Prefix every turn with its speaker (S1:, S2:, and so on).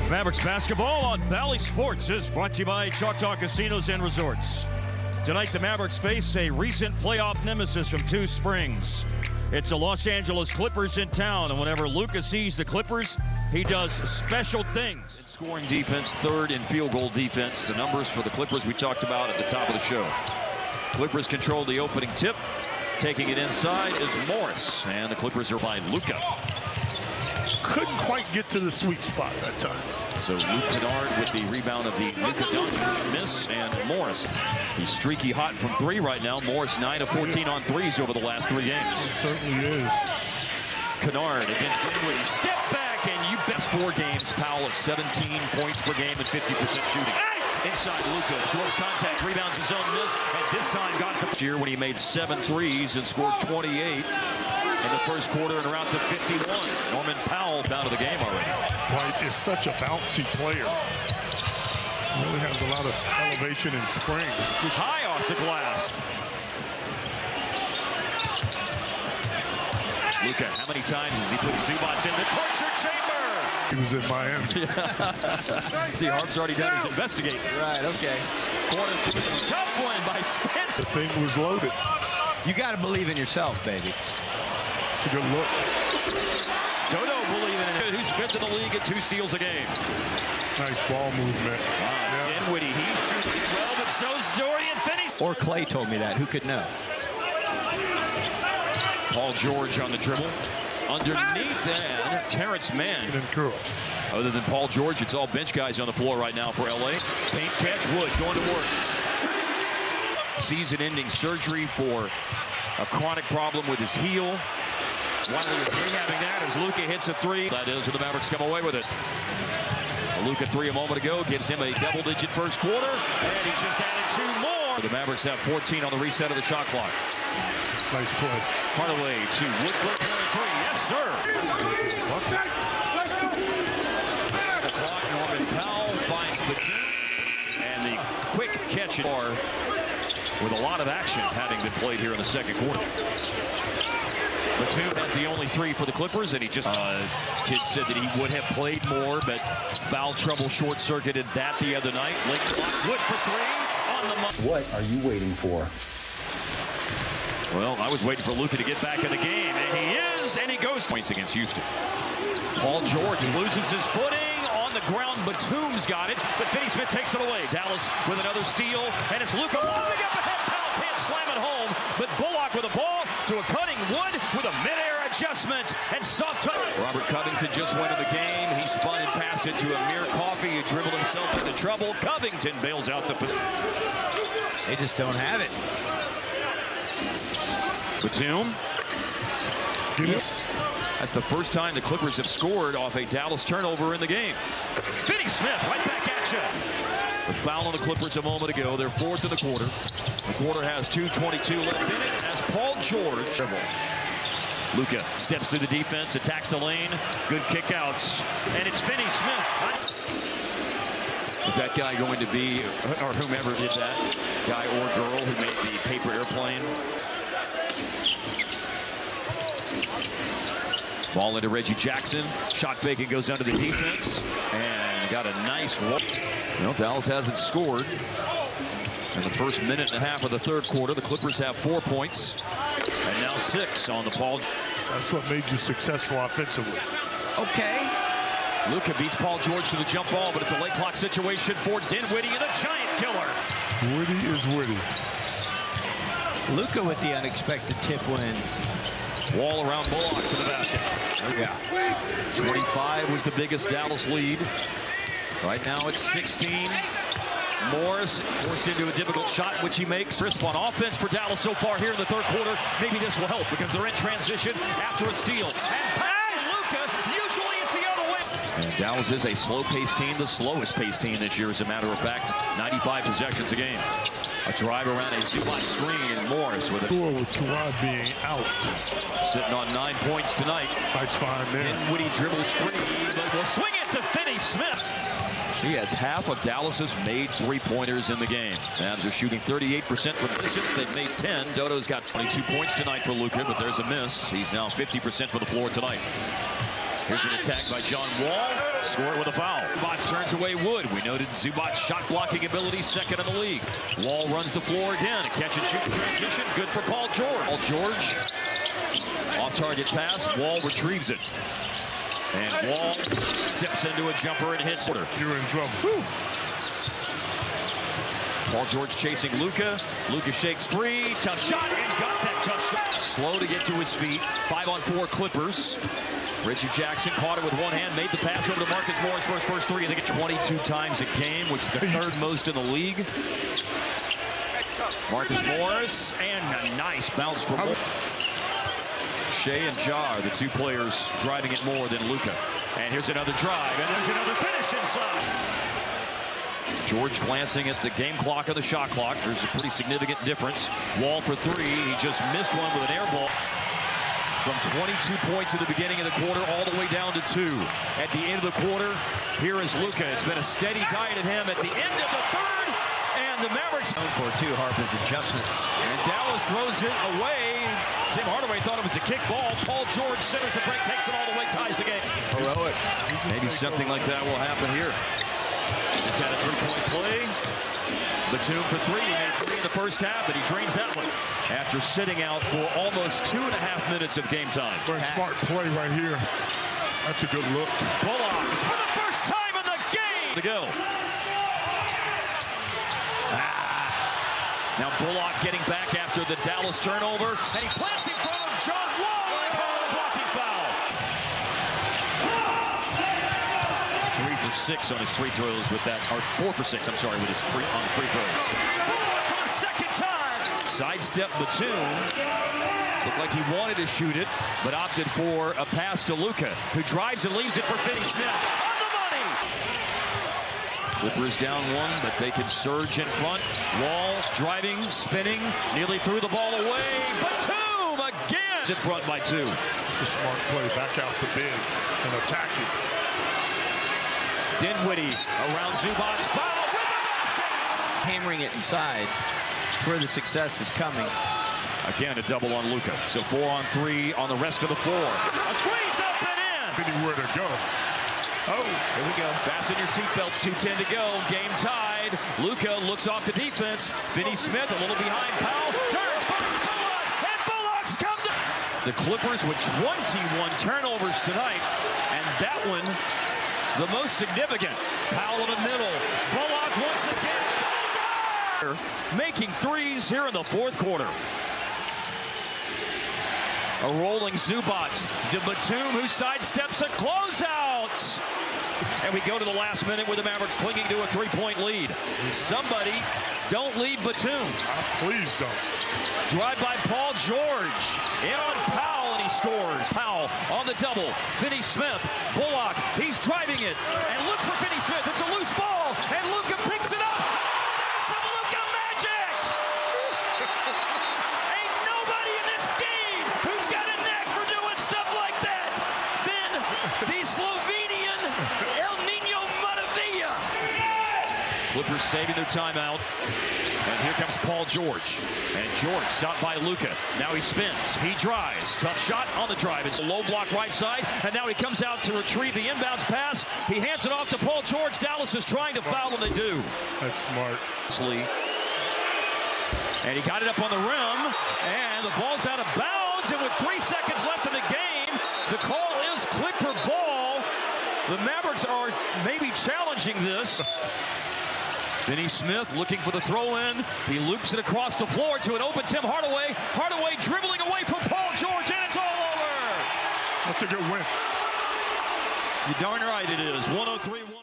S1: Mavericks basketball on Valley Sports is brought to you by Choctaw Casinos and Resorts. Tonight, the Mavericks face a recent playoff nemesis from Two Springs. It's the Los Angeles Clippers in town, and whenever Luka sees the Clippers, he does special things.
S2: Scoring defense, third in field goal defense. The numbers for the Clippers we talked about at the top of the show. Clippers control the opening tip. Taking it inside is Morris, and the Clippers are by Luka.
S3: Couldn't quite get to the sweet spot that time.
S2: So Luke Kennard with the rebound of the Luka Doncic miss, and Morris. He's streaky hot from three right now. Morris 9 of 14 on threes over the last 3 games.
S3: It certainly is.
S2: Kennard against Dinwiddie. Step back, and you bet 4 games. Powell at 17 points per game and 50% shooting. Inside Luka, absorbs contact, rebounds his own miss, and this time got to year when he made 7 threes and scored 28 in the first quarter and around to 51. Norman Powell down to the game already.
S3: White is such a bouncy player. Really has a lot of elevation and spring.
S2: High off the glass. Luka, how many times has he put Zubats in the torture chamber?
S3: He was in Miami.
S2: See, Harp's already done his investigating.
S4: Right, okay.
S2: Corner three. Tough one by Spencer.
S3: The thing was loaded.
S4: You got to believe in yourself, baby.
S3: It's a good look.
S2: Dodo believing in it. Who's 5th in the league at 2 steals a game?
S3: Nice ball movement.
S2: Dinwiddie, he's shooting well, but so's Dorian Finney.
S4: Or Clay told me that. Who could know?
S2: Paul George on the dribble. Underneath and Terrence Mann.
S3: And curl.
S2: Other than Paul George, it's all bench guys on the floor right now for LA. Paint catch, Wood going to work. Season-ending surgery for a chronic problem with his heel. While he was rehabbing that as Luka hits a 3. That is, and the Mavericks come away with it. A Luka 3 a moment ago gives him a double-digit first quarter, and he just added 2 more. The Mavericks have 14 on the reset of the shot clock.
S3: Nice play.
S2: Hardaway to Woodford, 3. Yes, sir. The clock, Norman Powell finds Batum, and the quick catch with a lot of action having been played here in the second quarter. Batum has the only 3 for the Clippers, and he just kid said that he would have played more, but foul trouble short-circuited that the other night. Late clock, Wood for 3 on the money.
S5: What are you waiting for?
S2: Well, I was waiting for Luka to get back in the game, and he is, and he goes points against Houston. Paul George loses his footing on the ground. Batum's got it, but Finney-Smith takes it away. Dallas with another steal, and it's Luka lobbing up ahead. Powell can't slam it home, but Bullock with a ball to a cutting Wood with a mid-air adjustment and soft touch. Robert Covington just went in the game. He spun and passed it to Amir Coffey, who dribbled himself into trouble. Covington bails out the position.
S4: They just don't have it.
S2: Batum. That's the first time the Clippers have scored off a Dallas turnover in the game. Finney-Smith right back at you. The foul on the Clippers a moment ago. They're 4th in the quarter. The quarter has 2:22 left in it as Paul George dribbles. Luka steps through the defense, attacks the lane. Good kick outs. And it's Finney-Smith. Is that guy going to be, or whomever did that, guy or girl who made the paper airplane? Ball into Reggie Jackson. Shot fake and goes under the defense. And got a nice roll. Well, Dallas hasn't scored in the first minute and a half of the third quarter. The Clippers have 4 points. And now 6 on the Paul.
S3: That's what made you successful offensively.
S4: Okay.
S2: Luka beats Paul George to the jump ball, but it's a late clock situation for Dinwiddie and a giant killer.
S3: Woody is Woody.
S4: Luka with the unexpected tip win.
S2: Wall around Bullock to the basket.
S4: Yeah.
S2: 25 was the biggest Dallas lead. Right now it's 16. Morris forced into a difficult shot, which he makes. Crisp on offense for Dallas so far here in the third quarter. Maybe this will help because they're in transition after a steal. And Luka, usually it's the other way. And Dallas is a slow-paced team, the slowest-paced team this year, as a matter of fact. 95 possessions a game. A drive around a Zubac screen, and Morris with it.
S3: With Kawhi being out.
S2: Sitting on 9 points tonight.
S3: Nice find there.
S2: And Woody dribbles free, but will swing it to Finney-Smith. He has half of Dallas's made 3-pointers in the game. Mavs are shooting 38% from distance. They've made 10. Dodo's got 22 points tonight for Luka, but there's a miss. He's now 50% for the floor tonight. Here's an attack by John Wall. Score it with a foul. Zubac turns away Wood. We noted Zubac's shot blocking ability, second in the league. Wall runs the floor again. A catch and shoot transition, good for Paul George. Paul George, off target pass. Wall retrieves it. And Wall steps into a jumper and hits it.
S3: You're in trouble.
S2: Whew. Paul George chasing Luka. Luka shakes free. Tough shot and got that tough shot. Slow to get to his feet. 5-on-4 Clippers. Reggie Jackson caught it with one hand, made the pass over to Marcus Morris for his first three. I think it's 22 times a game, which is the third most in the league. Marcus Morris, and a nice bounce from Shea and Ja are the two players driving it more than Luka. And here's another drive, and there's another finish inside. George glancing at the game clock and the shot clock. There's a pretty significant difference. Wall for three. He just missed one with an air ball. From 22 points at the beginning of the quarter all the way down to 2. At the end of the quarter, here is Luka. It's been a steady diet at him at the end of the third. And the Mavericks
S4: for two Harper's adjustments.
S2: And Dallas throws it away. Tim Hardaway thought it was a kick ball. Paul George centers the break, takes it all the way, ties the game.
S4: Heroic.
S2: Maybe something like that will happen here. Just had a three-point play. Batum for three. He made three in the first half, but he drains that one after sitting out for almost 2.5 minutes of game time.
S3: Very smart play right here. That's a good look.
S2: Bullock for the first time in the game to go. Now Bullock getting back after the Dallas turnover, and he plants in front of John Wall. They call it a blocking foul. 3 for 6 on his free throws with that, or 4 for 6, I'm sorry, with his free throws. For the second time. Sidestep Batum. Looked like he wanted to shoot it, but opted for a pass to Luka, who drives and leaves it for Finney Smith. On the money! Clippers down one, but they can surge in front. Wall driving, spinning, nearly threw the ball away. Batum again! In front by 2.
S3: A smart play, back out the big and attack it.
S2: Dinwiddie around Zubac's foul with the basket!
S4: Hammering it inside. It's where the success is coming.
S2: Again, a double on Luka. So 4 on 3 on the rest of the floor. A three's up and in!
S3: Anywhere to go.
S2: Oh, here we go. Fasten your seatbelts. 2:10 to go. Game tied. Luka looks off the defense. Finney Smith a little behind Powell. Turns, finds Bullock, and Bullock's come to... The Clippers with 21 turnovers tonight. And that one, the most significant. Powell in the middle. Bullock once again. Making threes here in the fourth quarter. A rolling Zubac to Batum, who sidesteps a closeout. And we go to the last minute with the Mavericks clinging to a 3-point lead. Somebody don't leave Batum.
S3: Please don't.
S2: Drive by Paul George. In on Powell, and he scores. Powell on the double. Finney Smith. Bullock, he's driving it. And looks for Finney Smith. It's a loose ball. And Luka picks it up. There's some Luka magic. Ain't nobody in this game who's got a knack for doing stuff like that. Then the Slovenian El Nino Maravilla. Clippers saving their timeout. And here comes Paul George. And George stopped by Luka. Now he spins. He drives. Tough shot on the drive. It's a low block right side. And now he comes out to retrieve the inbounds pass. He hands it off to Paul George. Dallas is trying to foul, and they do.
S3: That's smart.
S2: And he got it up on the rim. And the ball's out of bounds. And with 3 seconds left in the game, the call is Clipper ball. The Mavericks are maybe challenging this. Finney Smith looking for the throw-in. He loops it across the floor to an open Tim Hardaway. Hardaway dribbling away from Paul George, and it's all over.
S3: That's a good win.
S2: You're darn right it is. 103-1.